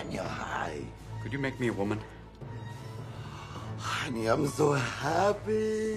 Daniel, hi. Could you make me a woman? Honey, I'm so happy.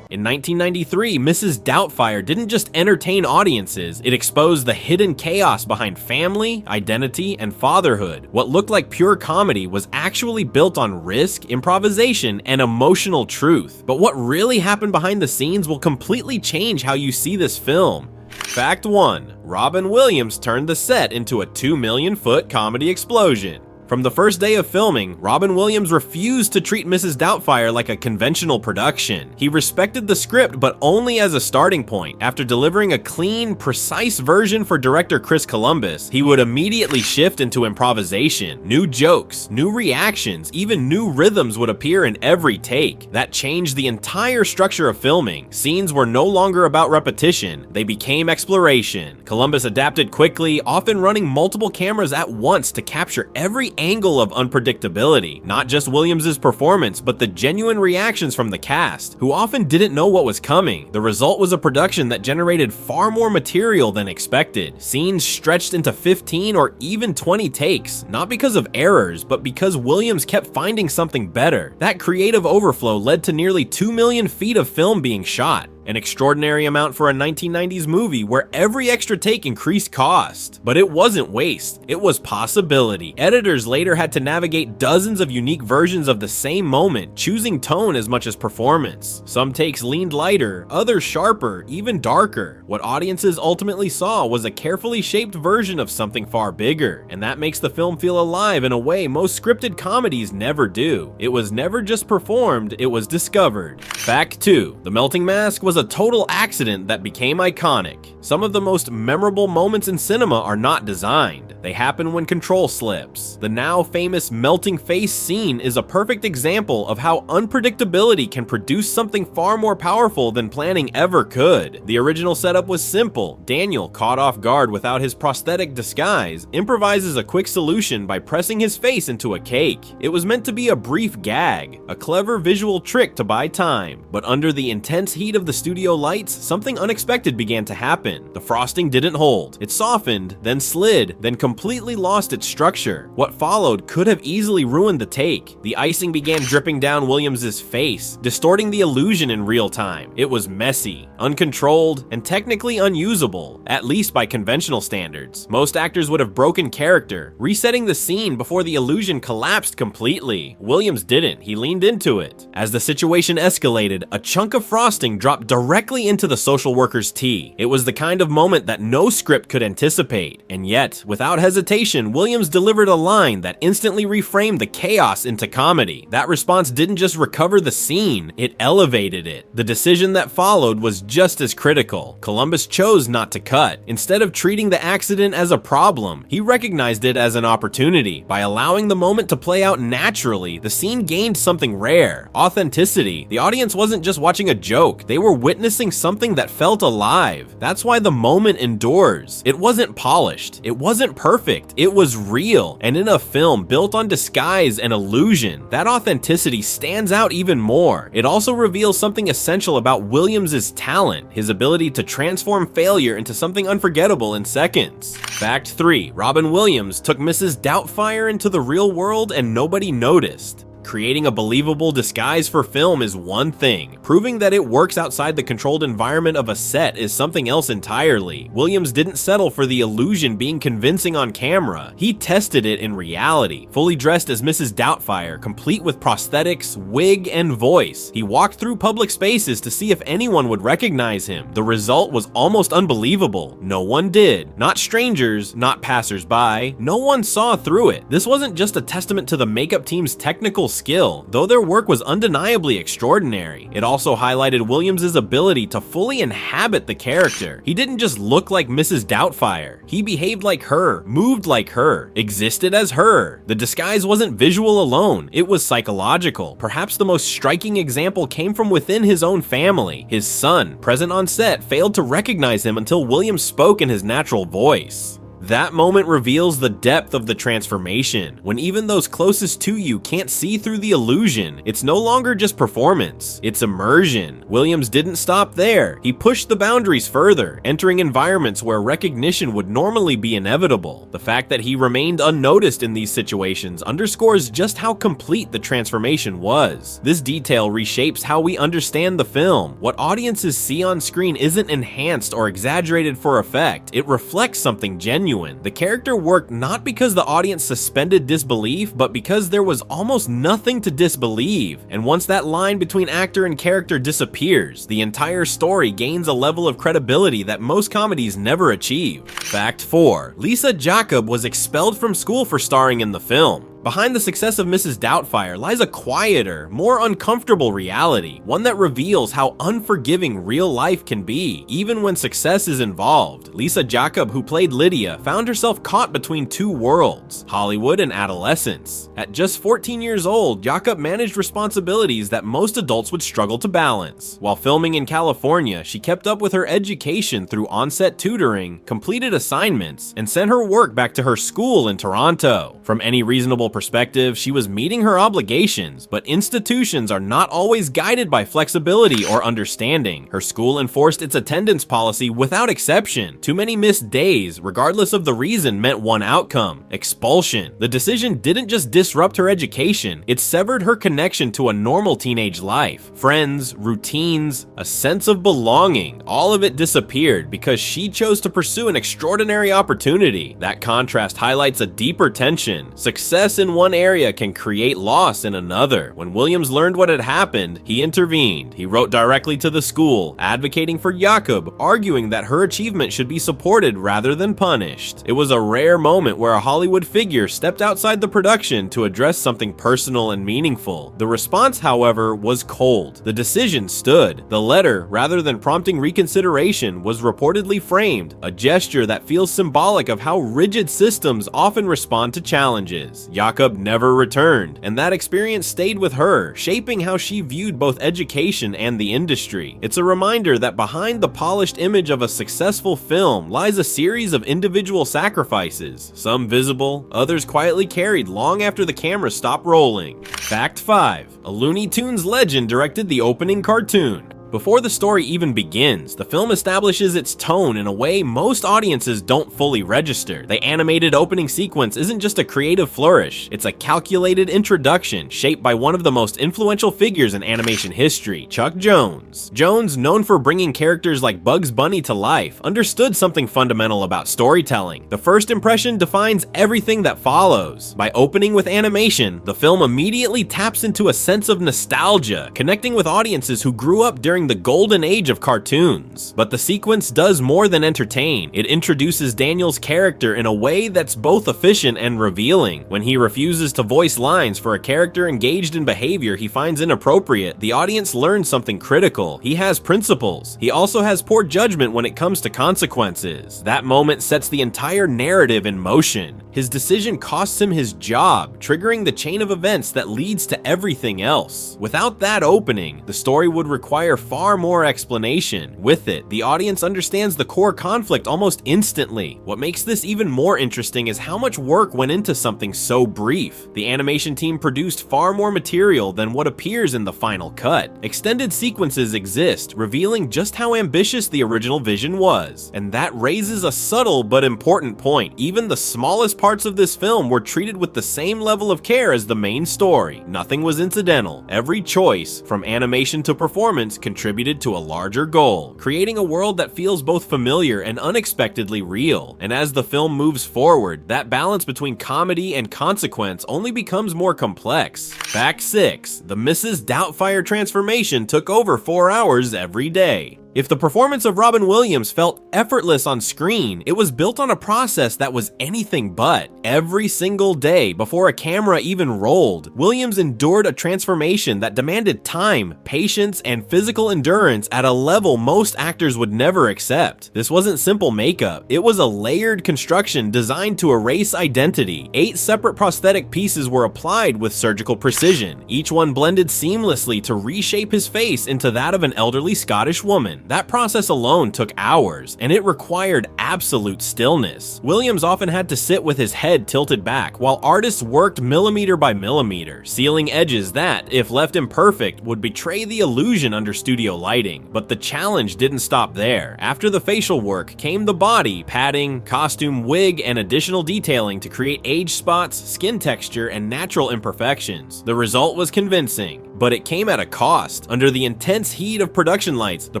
In 1993, Mrs. Doubtfire didn't just entertain audiences, it exposed the hidden chaos behind family, identity, and fatherhood. What looked like pure comedy was actually built on risk, improvisation, and emotional truth. But what really happened behind the scenes will completely change how you see this film. Fact 1. Robin Williams turned the set into a 2 million foot comedy explosion. From the first day of filming, Robin Williams refused to treat Mrs. Doubtfire like a conventional production. He respected the script, but only as a starting point. After delivering a clean, precise version for director Chris Columbus, he would immediately shift into improvisation. New jokes, new reactions, even new rhythms would appear in every take. That changed the entire structure of filming. Scenes were no longer about repetition, they became exploration. Columbus adapted quickly, often running multiple cameras at once to capture every angle of unpredictability. Not just Williams' performance, but the genuine reactions from the cast, who often didn't know what was coming. The result was a production that generated far more material than expected. Scenes stretched into 15 or even 20 takes, not because of errors, but because Williams kept finding something better. That creative overflow led to nearly 2 million feet of film being shot. An extraordinary amount for a 1990s movie where every extra take increased cost. But it wasn't waste, it was possibility. Editors later had to navigate dozens of unique versions of the same moment, choosing tone as much as performance. Some takes leaned lighter, others sharper, even darker. What audiences ultimately saw was a carefully shaped version of something far bigger, and that makes the film feel alive in a way most scripted comedies never do. It was never just performed, it was discovered. Fact 2. The melting mask was a total accident that became iconic. Some of the most memorable moments in cinema are not designed. They happen when control slips. The now famous melting face scene is a perfect example of how unpredictability can produce something far more powerful than planning ever could. The original setup was simple. Daniel, caught off guard without his prosthetic disguise, improvises a quick solution by pressing his face into a cake. It was meant to be a brief gag, a clever visual trick to buy time. But under the intense heat of the studio lights, something unexpected began to happen. The frosting didn't hold. It softened, then slid, then completely lost its structure. What followed could have easily ruined the take. The icing began dripping down Williams' face, distorting the illusion in real time. It was messy, uncontrolled, and technically unusable, at least by conventional standards. Most actors would have broken character, resetting the scene before the illusion collapsed completely. Williams didn't. He leaned into it. As the situation escalated, a chunk of frosting dropped directly into the social worker's tea. It was the kind of moment that no script could anticipate. And yet, without hesitation, Williams delivered a line that instantly reframed the chaos into comedy. That response didn't just recover the scene, it elevated it. The decision that followed was just as critical. Columbus chose not to cut. Instead of treating the accident as a problem, he recognized it as an opportunity. By allowing the moment to play out naturally, the scene gained something rare: authenticity. The audience wasn't just watching a joke, they were witnessing something that felt alive. That's why the moment endures. It wasn't polished, it wasn't perfect, it was real. And in a film built on disguise and illusion, that authenticity stands out even more. It also reveals something essential about Williams' talent, his ability to transform failure into something unforgettable in seconds. Fact 3. Robin Williams took Mrs. Doubtfire into the real world and nobody noticed. Creating a believable disguise for film is one thing. Proving that it works outside the controlled environment of a set is something else entirely. Williams didn't settle for the illusion being convincing on camera. He tested it in reality. Fully dressed as Mrs. Doubtfire, complete with prosthetics, wig, and voice, he walked through public spaces to see if anyone would recognize him. The result was almost unbelievable. No one did. Not strangers, not passers-by. No one saw through it. This wasn't just a testament to the makeup team's technical skill, though their work was undeniably extraordinary. It also highlighted Williams' ability to fully inhabit the character. He didn't just look like Mrs. Doubtfire. He behaved like her, moved like her, existed as her. The disguise wasn't visual alone, it was psychological. Perhaps the most striking example came from within his own family. His son, present on set, failed to recognize him until Williams spoke in his natural voice. That moment reveals the depth of the transformation. When even those closest to you can't see through the illusion, it's no longer just performance, it's immersion. Williams didn't stop there. He pushed the boundaries further, entering environments where recognition would normally be inevitable. The fact that he remained unnoticed in these situations underscores just how complete the transformation was. This detail reshapes how we understand the film. What audiences see on screen isn't enhanced or exaggerated for effect, it reflects something genuine. The character worked not because the audience suspended disbelief, but because there was almost nothing to disbelieve. And once that line between actor and character disappears, the entire story gains a level of credibility that most comedies never achieve. Fact 4. Lisa Jacob was expelled from school for starring in the film. Behind the success of Mrs. Doubtfire lies a quieter, more uncomfortable reality, one that reveals how unforgiving real life can be, even when success is involved. Lisa Jacob, who played Lydia, found herself caught between two worlds, Hollywood and adolescence. At just 14 years old, Jacob managed responsibilities that most adults would struggle to balance. While filming in California, she kept up with her education through on-set tutoring, completed assignments, and sent her work back to her school in Toronto. From any reasonable perspective, she was meeting her obligations, but institutions are not always guided by flexibility or understanding. Her school enforced its attendance policy without exception. Too many missed days, regardless of the reason, meant one outcome: expulsion. The decision didn't just disrupt her education, it severed her connection to a normal teenage life. Friends, routines, a sense of belonging, all of it disappeared because she chose to pursue an extraordinary opportunity. That contrast highlights a deeper tension. Success in one area can create loss in another. When Williams learned what had happened, he intervened. He wrote directly to the school, advocating for Jacob, arguing that her achievement should be supported rather than punished. It was a rare moment where a Hollywood figure stepped outside the production to address something personal and meaningful. The response, however, was cold. The decision stood. The letter, rather than prompting reconsideration, was reportedly framed, a gesture that feels symbolic of how rigid systems often respond to challenges. Jacob never returned, and that experience stayed with her, shaping how she viewed both education and the industry. It's a reminder that behind the polished image of a successful film lies a series of individual sacrifices, some visible, others quietly carried long after the camera stopped rolling. Fact 5. A Looney Tunes legend directed the opening cartoon. Before the story even begins, the film establishes its tone in a way most audiences don't fully register. The animated opening sequence isn't just a creative flourish, it's a calculated introduction shaped by one of the most influential figures in animation history, Chuck Jones. Jones, known for bringing characters like Bugs Bunny to life, understood something fundamental about storytelling. The first impression defines everything that follows. By opening with animation, the film immediately taps into a sense of nostalgia, connecting with audiences who grew up during the golden age of cartoons. But the sequence does more than entertain. It introduces Daniel's character in a way that's both efficient and revealing. When he refuses to voice lines for a character engaged in behavior he finds inappropriate, the audience learns something critical. He has principles. He also has poor judgment when it comes to consequences. That moment sets the entire narrative in motion. His decision costs him his job, triggering the chain of events that leads to everything else. Without that opening, the story would require far more explanation. With it, the audience understands the core conflict almost instantly. What makes this even more interesting is how much work went into something so brief. The animation team produced far more material than what appears in the final cut. Extended sequences exist, revealing just how ambitious the original vision was. And that raises a subtle but important point. Even the smallest parts of this film were treated with the same level of care as the main story. Nothing was incidental. Every choice, from animation to performance, contributed to a larger goal, creating a world that feels both familiar and unexpectedly real. And as the film moves forward, that balance between comedy and consequence only becomes more complex. Fact 6. The Mrs. Doubtfire transformation took over 4 hours every day. If the performance of Robin Williams felt effortless on screen, it was built on a process that was anything but. Every single day, before a camera even rolled, Williams endured a transformation that demanded time, patience, and physical endurance at a level most actors would never accept. This wasn't simple makeup, it was a layered construction designed to erase identity. 8 separate prosthetic pieces were applied with surgical precision, each one blended seamlessly to reshape his face into that of an elderly Scottish woman. production. That process alone took hours, and it required absolute stillness. Williams often had to sit with his head tilted back, while artists worked millimeter by millimeter, sealing edges that, if left imperfect, would betray the illusion under studio lighting. But the challenge didn't stop there. After the facial work came the body, padding, costume, wig, and additional detailing to create age spots, skin texture, and natural imperfections. The result was convincing, but it came at a cost. Under the intense heat of production lights, the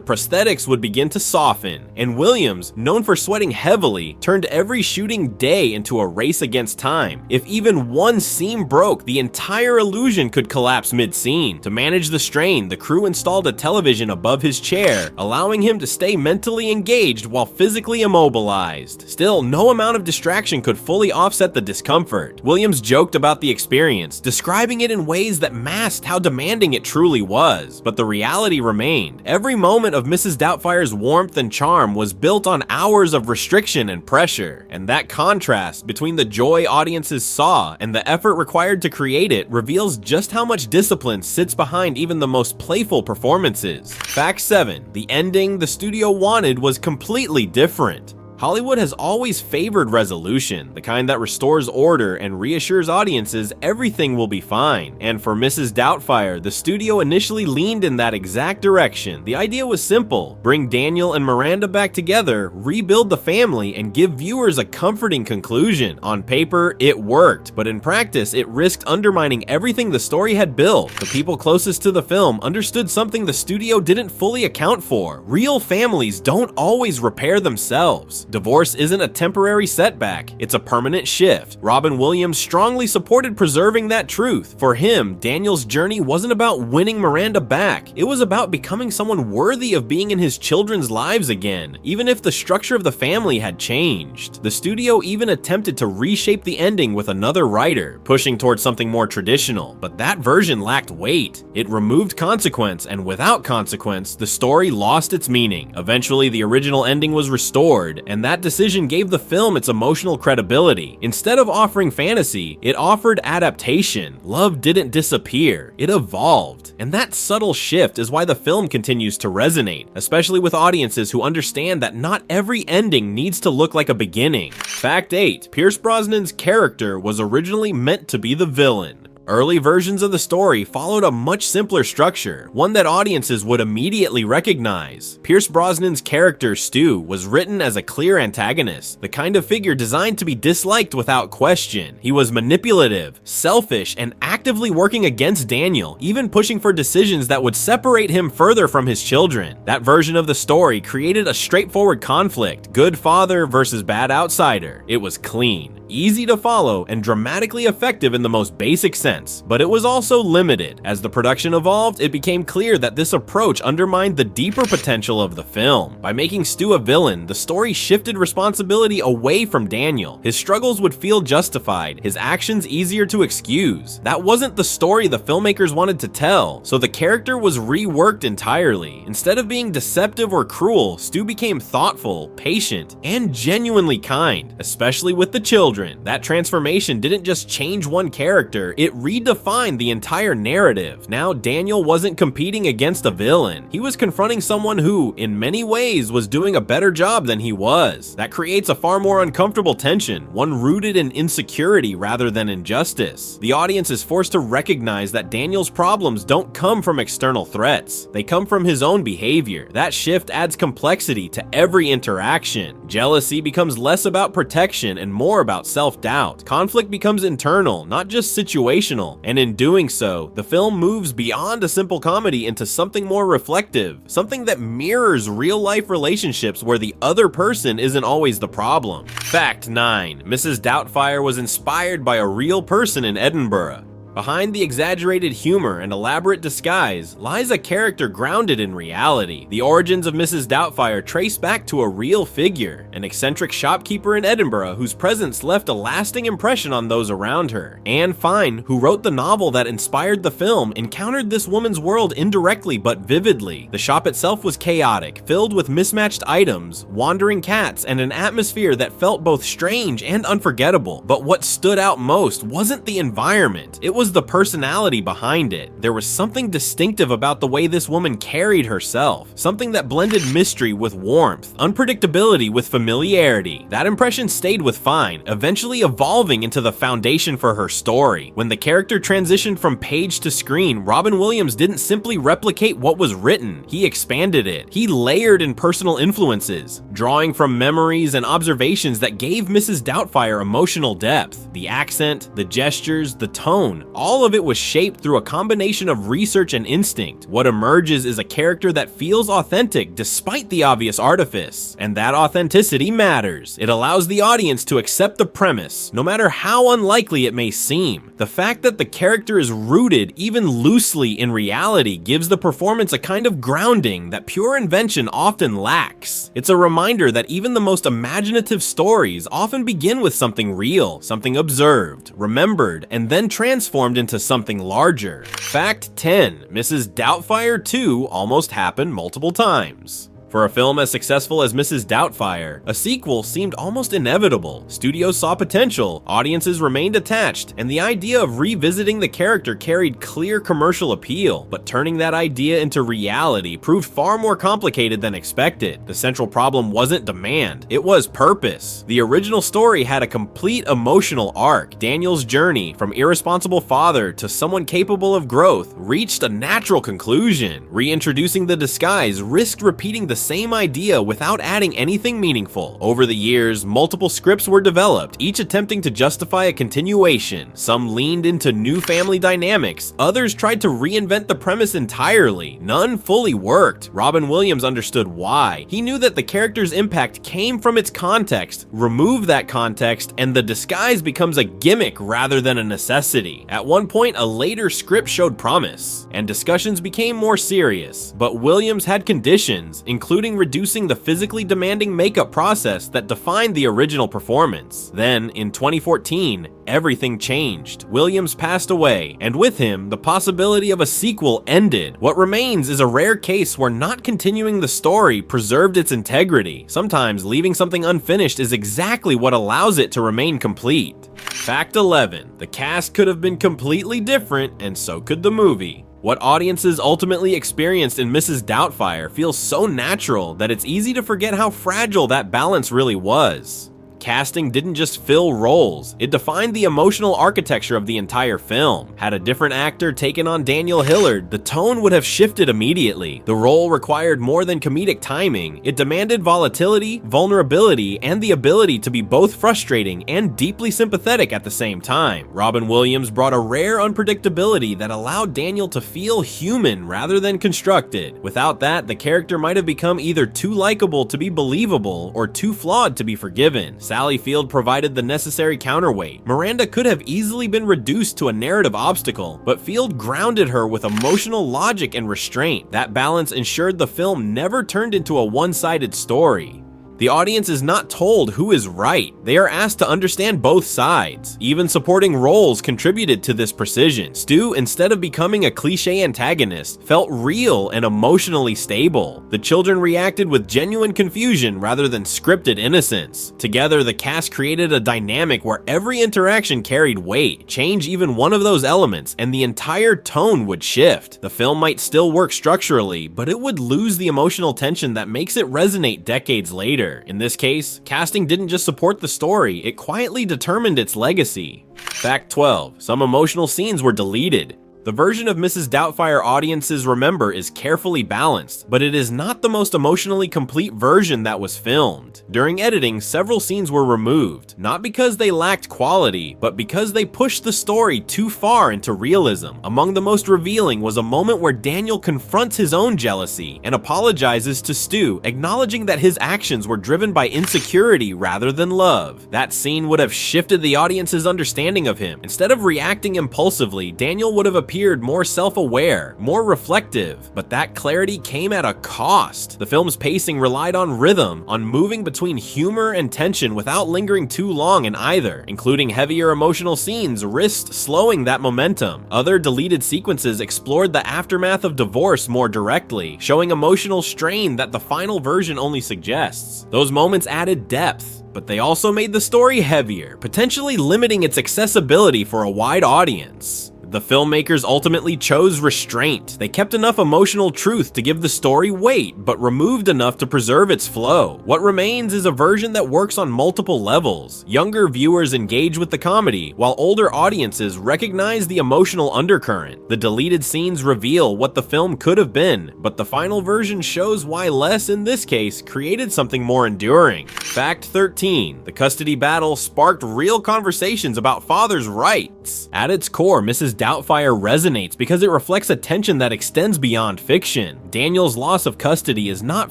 prosthetics would begin to soften, and Williams, known for sweating heavily, turned every shooting day into a race against time. If even one seam broke, the entire illusion could collapse mid-scene. To manage the strain, the crew installed a television above his chair, allowing him to stay mentally engaged while physically immobilized. Still, no amount of distraction could fully offset the discomfort. Williams joked about the experience, describing it in ways that masked how demanding it truly was, but the reality remained. Every moment of Mrs. Doubtfire's warmth and charm was built on hours of restriction and pressure, and that contrast between the joy audiences saw and the effort required to create it reveals just how much discipline sits behind even the most playful performances. Fact 7. The ending the studio wanted was completely different. Hollywood has always favored resolution, the kind that restores order and reassures audiences everything will be fine. And for Mrs. Doubtfire, the studio initially leaned in that exact direction. The idea was simple: bring Daniel and Miranda back together, rebuild the family, and give viewers a comforting conclusion. On paper, it worked, but in practice, it risked undermining everything the story had built. The people closest to the film understood something the studio didn't fully account for. Real families don't always repair themselves. Divorce isn't a temporary setback, it's a permanent shift. Robin Williams strongly supported preserving that truth. For him, Daniel's journey wasn't about winning Miranda back, it was about becoming someone worthy of being in his children's lives again, even if the structure of the family had changed. The studio even attempted to reshape the ending with another writer, pushing towards something more traditional, but that version lacked weight. It removed consequence, and without consequence, the story lost its meaning. Eventually, the original ending was restored, and that decision gave the film its emotional credibility. Instead of offering fantasy, it offered adaptation. Love didn't disappear, it evolved. And that subtle shift is why the film continues to resonate, especially with audiences who understand that not every ending needs to look like a beginning. Fact 8. Pierce Brosnan's character was originally meant to be the villain. Early versions of the story followed a much simpler structure, one that audiences would immediately recognize. Pierce Brosnan's character, Stu, was written as a clear antagonist, the kind of figure designed to be disliked without question. He was manipulative, selfish, and actively working against Daniel, even pushing for decisions that would separate him further from his children. That version of the story created a straightforward conflict, good father versus bad outsider. It was clean, easy to follow, and dramatically effective in the most basic sense. But it was also limited. As the production evolved, it became clear that this approach undermined the deeper potential of the film. By making Stu a villain, the story shifted responsibility away from Daniel. His struggles would feel justified, his actions easier to excuse. That wasn't the story the filmmakers wanted to tell, so the character was reworked entirely. Instead of being deceptive or cruel, Stu became thoughtful, patient, and genuinely kind, especially with the children. That transformation didn't just change one character, it redefined the entire narrative. Now, Daniel wasn't competing against a villain. He was confronting someone who, in many ways, was doing a better job than he was. That creates a far more uncomfortable tension, one rooted in insecurity rather than injustice. The audience is forced to recognize that Daniel's problems don't come from external threats. They come from his own behavior. That shift adds complexity to every interaction. Jealousy becomes less about protection and more about self-doubt. Conflict becomes internal, not just situational. And in doing so, the film moves beyond a simple comedy into something more reflective, something that mirrors real-life relationships where the other person isn't always the problem. Fact 9. Mrs. Doubtfire was inspired by a real person in Edinburgh. Behind the exaggerated humor and elaborate disguise lies a character grounded in reality. The origins of Mrs. Doubtfire trace back to a real figure, an eccentric shopkeeper in Edinburgh whose presence left a lasting impression on those around her. Anne Fine, who wrote the novel that inspired the film, encountered this woman's world indirectly but vividly. The shop itself was chaotic, filled with mismatched items, wandering cats, and an atmosphere that felt both strange and unforgettable. But what stood out most wasn't the environment, it was was the personality behind it. There was something distinctive about the way this woman carried herself, something that blended mystery with warmth, unpredictability with familiarity. That impression stayed with Fine, eventually evolving into the foundation for her story. When the character transitioned from page to screen, Robin Williams didn't simply replicate what was written, he expanded it. He layered in personal influences, drawing from memories and observations that gave Mrs. Doubtfire emotional depth. The accent, the gestures, the tone, all of it was shaped through a combination of research and instinct. What emerges is a character that feels authentic despite the obvious artifice, and that authenticity matters. It allows the audience to accept the premise, no matter how unlikely it may seem. The fact that the character is rooted, even loosely, in reality gives the performance a kind of grounding that pure invention often lacks. It's a reminder that even the most imaginative stories often begin with something real, something observed, remembered, and then transformed into something larger. Fact 10. Mrs. Doubtfire 2 almost happened multiple times. For a film as successful as Mrs. Doubtfire, a sequel seemed almost inevitable. Studios saw potential, audiences remained attached, and the idea of revisiting the character carried clear commercial appeal. But turning that idea into reality proved far more complicated than expected. The central problem wasn't demand, it was purpose. The original story had a complete emotional arc. Daniel's journey, from irresponsible father to someone capable of growth, reached a natural conclusion. Reintroducing the disguise risked repeating the same idea without adding anything meaningful. Over the years, multiple scripts were developed, each attempting to justify a continuation. Some leaned into new family dynamics, others tried to reinvent the premise entirely. None fully worked. Robin Williams understood why. He knew that the character's impact came from its context. Remove that context, and the disguise becomes a gimmick rather than a necessity. At one point, a later script showed promise, and discussions became more serious. But Williams had conditions, including reducing the physically demanding makeup process that defined the original performance. Then, in 2014, everything changed. Williams passed away, and with him, the possibility of a sequel ended. What remains is a rare case where not continuing the story preserved its integrity. Sometimes leaving something unfinished is exactly what allows it to remain complete. Fact 11. The cast could have been completely different, and so could the movie. What audiences ultimately experienced in Mrs. Doubtfire feels so natural that it's easy to forget how fragile that balance really was. Casting didn't just fill roles, it defined the emotional architecture of the entire film. Had a different actor taken on Daniel Hillard, the tone would have shifted immediately. The role required more than comedic timing, it demanded volatility, vulnerability, and the ability to be both frustrating and deeply sympathetic at the same time. Robin Williams brought a rare unpredictability that allowed Daniel to feel human rather than constructed. Without that, the character might have become either too likable to be believable or too flawed to be forgiven. Sally Field provided the necessary counterweight. Miranda could have easily been reduced to a narrative obstacle, but Field grounded her with emotional logic and restraint. That balance ensured the film never turned into a one-sided story. The audience is not told who is right. They are asked to understand both sides. Even supporting roles contributed to this precision. Stu, instead of becoming a cliche antagonist, felt real and emotionally stable. The children reacted with genuine confusion rather than scripted innocence. Together, the cast created a dynamic where every interaction carried weight. Change even one of those elements, and the entire tone would shift. The film might still work structurally, but it would lose the emotional tension that makes it resonate decades later. In this case, casting didn't just support the story, it quietly determined its legacy. Fact 12. Some emotional scenes were deleted. The version of Mrs. Doubtfire audiences remember is carefully balanced, but it is not the most emotionally complete version that was filmed. During editing, several scenes were removed, not because they lacked quality, but because they pushed the story too far into realism. Among the most revealing was a moment where Daniel confronts his own jealousy and apologizes to Stu, acknowledging that his actions were driven by insecurity rather than love. That scene would have shifted the audience's understanding of him. Instead of reacting impulsively, Daniel would have appeared more self-aware, more reflective, but that clarity came at a cost. The film's pacing relied on rhythm, on moving between humor and tension without lingering too long in either. Including heavier emotional scenes risked slowing that momentum. Other deleted sequences explored the aftermath of divorce more directly, showing emotional strain that the final version only suggests. Those moments added depth, but they also made the story heavier, potentially limiting its accessibility for a wide audience. The filmmakers ultimately chose restraint. They kept enough emotional truth to give the story weight, but removed enough to preserve its flow. What remains is a version that works on multiple levels. Younger viewers engage with the comedy, while older audiences recognize the emotional undercurrent. The deleted scenes reveal what the film could have been, but the final version shows why less, in this case, created something more enduring. Fact 13. The custody battle sparked real conversations about fathers' rights. At its core, Mrs. Doubtfire resonates because it reflects a tension that extends beyond fiction. Daniel's loss of custody is not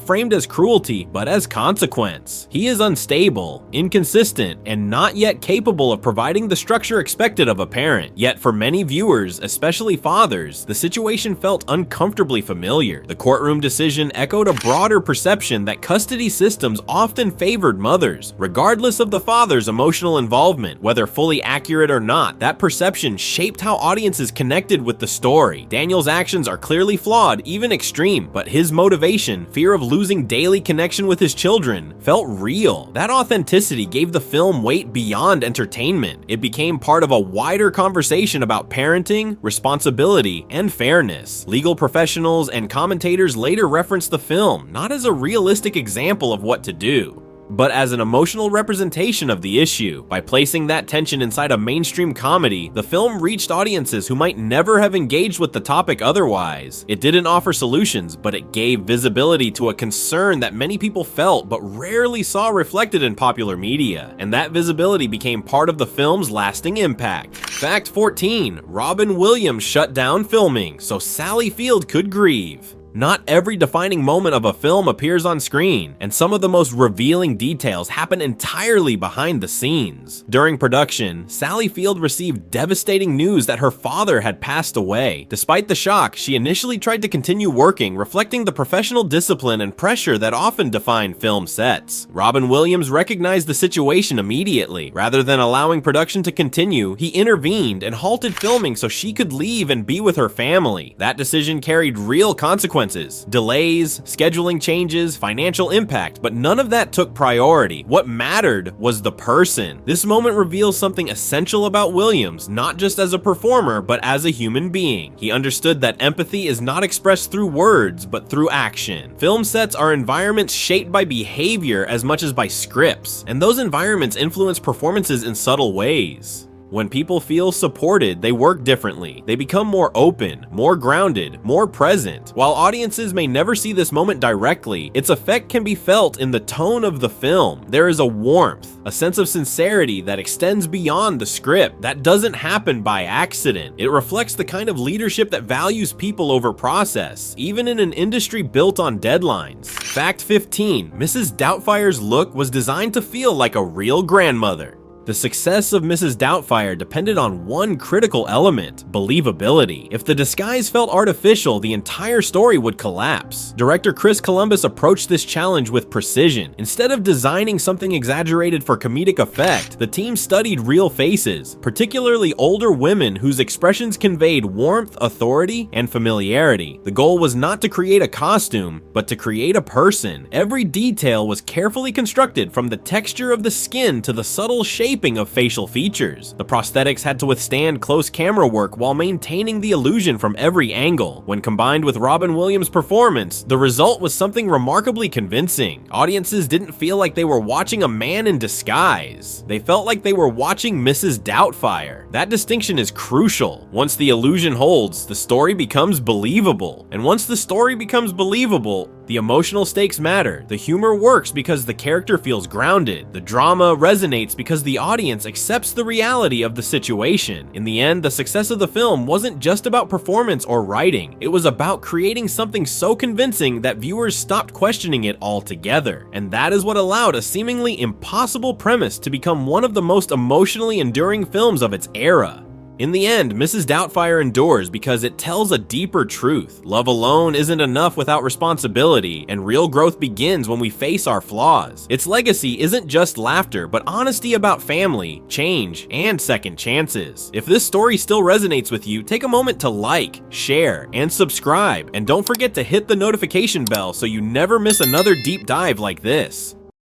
framed as cruelty, but as consequence. He is unstable, inconsistent, and not yet capable of providing the structure expected of a parent. Yet for many viewers, especially fathers, the situation felt uncomfortably familiar. The courtroom decision echoed a broader perception that custody systems often favored mothers, regardless of the father's emotional involvement. Whether fully accurate or not, that perception shaped how audiences connected with the story. Daniel's actions are clearly flawed, even extreme, but his motivation, fear of losing daily connection with his children, felt real. That authenticity gave the film weight beyond entertainment. It became part of a wider conversation about parenting, responsibility, and fairness. Legal professionals and commentators later referenced the film not as a realistic example of what to do, but as an emotional representation of the issue. By placing that tension inside a mainstream comedy, the film reached audiences who might never have engaged with the topic otherwise. It didn't offer solutions, but it gave visibility to a concern that many people felt but rarely saw reflected in popular media, and that visibility became part of the film's lasting impact. Fact 14. Robin Williams shut down filming so Sally Field could grieve. Not every defining moment of a film appears on screen, and some of the most revealing details happen entirely behind the scenes. During production, Sally Field received devastating news that her father had passed away. Despite the shock, she initially tried to continue working, reflecting the professional discipline and pressure that often define film sets. Robin Williams recognized the situation immediately. Rather than allowing production to continue, he intervened and halted filming so she could leave and be with her family. That decision carried real consequences. Delays, scheduling changes, financial impact, but none of that took priority. What mattered was the person. This moment reveals something essential about Williams, not just as a performer, but as a human being. He understood that empathy is not expressed through words, but through action. Film sets are environments shaped by behavior as much as by scripts, and those environments influence performances in subtle ways. When people feel supported, they work differently. They become more open, more grounded, more present. While audiences may never see this moment directly, its effect can be felt in the tone of the film. There is a warmth, a sense of sincerity that extends beyond the script. That doesn't happen by accident. It reflects the kind of leadership that values people over process, even in an industry built on deadlines. Fact 15. Mrs. Doubtfire's look was designed to feel like a real grandmother. The success of Mrs. Doubtfire depended on one critical element: believability. If the disguise felt artificial, the entire story would collapse. Director Chris Columbus approached this challenge with precision. Instead of designing something exaggerated for comedic effect, the team studied real faces, particularly older women whose expressions conveyed warmth, authority, and familiarity. The goal was not to create a costume, but to create a person. Every detail was carefully constructed, from the texture of the skin to the subtle shape of facial features. The prosthetics had to withstand close camera work while maintaining the illusion from every angle. When combined with Robin Williams' performance, the result was something remarkably convincing. Audiences didn't feel like they were watching a man in disguise. They felt like they were watching Mrs. Doubtfire. That distinction is crucial. Once the illusion holds, the story becomes believable. And once the story becomes believable, the emotional stakes matter. The humor works because the character feels grounded. The drama resonates because the audience accepts the reality of the situation. In the end, the success of the film wasn't just about performance or writing. It was about creating something so convincing that viewers stopped questioning it altogether. And that is what allowed a seemingly impossible premise to become one of the most emotionally enduring films of its era. In the end, Mrs. Doubtfire endures because it tells a deeper truth. Love alone isn't enough without responsibility, and real growth begins when we face our flaws. Its legacy isn't just laughter, but honesty about family, change, and second chances. If this story still resonates with you, take a moment to like, share, and subscribe. And don't forget to hit the notification bell so you never miss another deep dive like this.